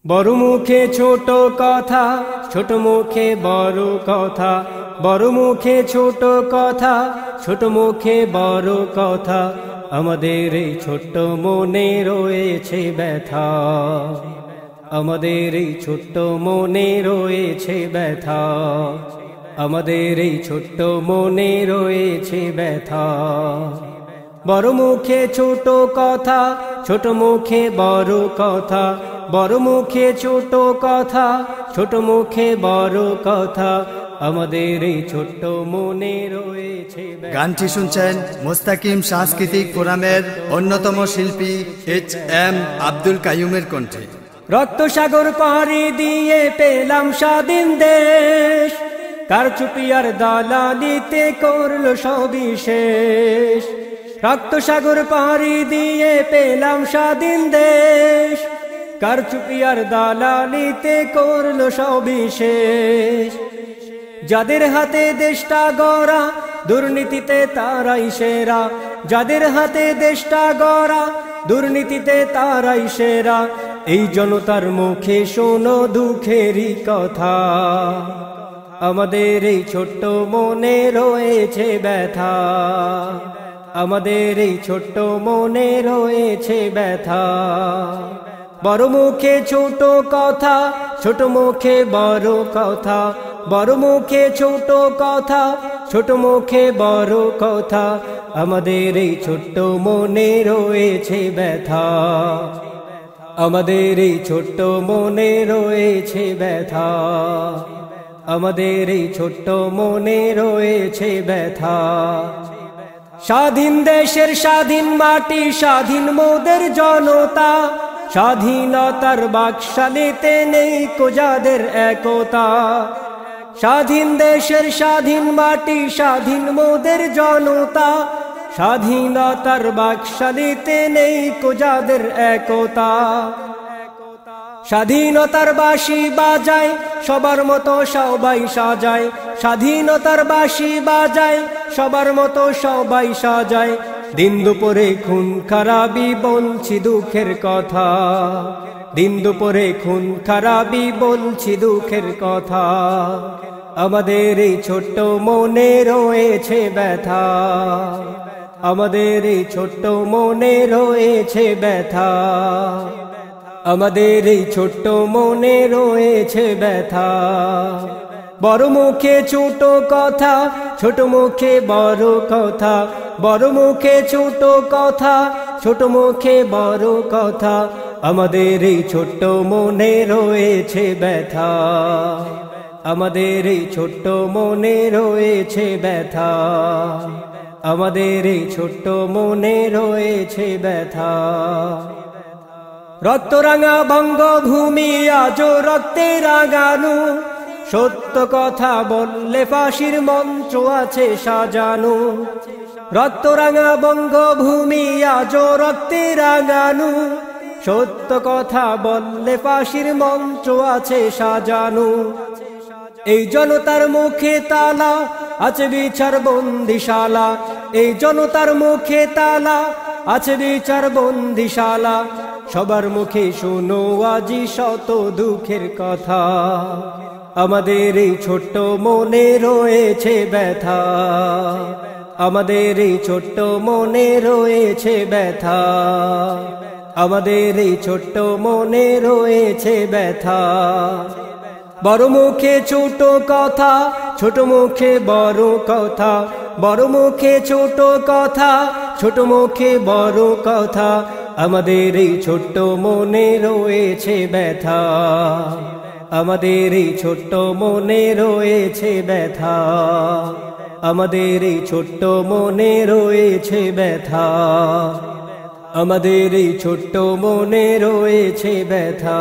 বড় মুখে ছোট কথা, ছোট মুখে বড় কথা, বড় মুখে ছোট কথা, ছোট মুখে বড় কথা। আমাদের এই ছোট্ট মনে রয়েছে ব্যথা, আমাদের এই ছোট্ট মনে রয়েছে ব্যথা, আমাদের এই ছোট্ট মনে রয়েছে ব্যথা। বড় মুখে ছোট কথা, ছোট মুখে বড় কথা, বড় মুখে ছোট কথা, ছোট মুখে বড় কথা। আমাদের এই ছোট্ট মনে রয়েছে। গানটি শুনছেন মুস্তাকিম সাংস্কৃতিক ফোরামের অন্যতম শিল্পী HM আব্দুল কাইয়ুমের কণ্ঠে। রক্ত সাগর পাড়ি দিয়ে পেলাম স্বাধীন দেশ, কারচুপি আর দালালিতে করলো সবিশেষ। রক্ত সাগর পাড়ি দিয়ে পেলাম স্বাধীন দেশ, কারচুপি আর দালালিতে করলো সবিশেষ। যাদের হাতে দেশটা গড়া দুর্নীতিতে তারাই সেরা, যাদের হাতে দেশটা গড়া দুর্নীতিতে তারাই সেরা। এই জনতার মুখে শোনো দুঃখেরই কথা, আমাদের এই ছোট্ট মনে রয়েছে ব্যথা, আমাদের এই ছোট্ট মনে রয়েছে ব্যথা। বড় মুখে ছোট কথা, ছোট মুখে বড় কথা, বড় মুখে ছোট কথা, ছোট মুখে বড় কথা। আমাদের এই ছোট্ট মনে রয়েছে ব্যথা, আমাদের এই ছোট্ট মনে রয়েছে ব্যথা, আমাদের এই ছোট্ট মনে রয়েছে ব্যথা। স্বাধীন দেশের স্বাধীন মাটি, স্বাধীন মোদের জনতা, স্বাধীনতার বাকশালীতে নেই কো যাদের একতা। স্বাধীন দেশের স্বাধীন মাটি, স্বাধীন মোদের জনতা, স্বাধীনতার বাকশালীতে নেই কো যাদের একতা। স্বাধীনতার বাঁশি বাজায় সবার মতো সবাই সাজায়, স্বাধীনতার বাঁশি বাজায় সবার মতো সবাই সাজায়। দিন দুপুরে খুন খারাপি বলছি দুঃখের কথা, দিন দুপুরে খুন খারাপি বলছি দুঃখের কথা। আমাদের এই ছোট্ট মনে রয়েছে ব্যথা, আমাদের এই ছোট্ট মনে রয়েছে ব্যথা, আমাদের এই ছোট্ট মনে রয়েছে ব্যথা। বড় মুখে ছোট কথা, ছোট মুখে বড় কথা, বড় মুখে ছোট কথা, ছোট মুখে বড় কথা। আমাদের এই ছোট্ট মনে রয়েছে ব্যথা, আমাদের এই ছোট্ট মনে রয়েছে ব্যথা, আমাদের এই ছোট্ট মনে রয়েছে ব্যথা। রক্তরাঙা বঙ্গভূমি আজও রক্তে রাঙানো, সত্য কথা বললে ফাঁসির মঞ্চ আছে সাজানো। রক্তরাঙা বঙ্গভূমি আজও রক্তে রাঙানো, সত্য কথা বললে ফাঁসির মঞ্চ আছে সাজানো। এই জনতার মুখে তালা আছে বিচার বন্দিশালা, এই জনতার মুখে তালা আছে বিচার বন্দিশালা। সবার মুখে শোনো আজি শত দুঃখের কথা, আমাদের এই ছোট্ট মনে রয়েছে ব্যথা, আমাদের এই ছোট্ট মনে রয়েছে ব্যথা, আমাদের এই ছোট্ট মনে রয়েছে ব্যথা। বড় মুখে ছোট কথা, ছোট মুখে বড় কথা, বড় মুখে ছোট কথা, ছোট মুখে বড় কথা। আমাদের এই ছোট্ট মনে রয়েছে ব্যথা, আমাদের এই ছোট্ট মনে রয়েছে ব্যথা, আমাদের এই ছোট্ট মনে রয়েছে ব্যথা, আমাদের এই ছোট্ট মনে রয়েছে ব্যথা,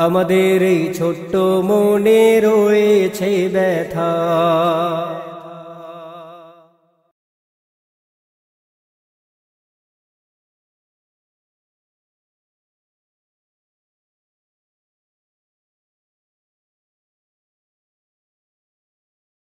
আমাদের এই ছোট্ট মনে রয়েছে ব্যথা।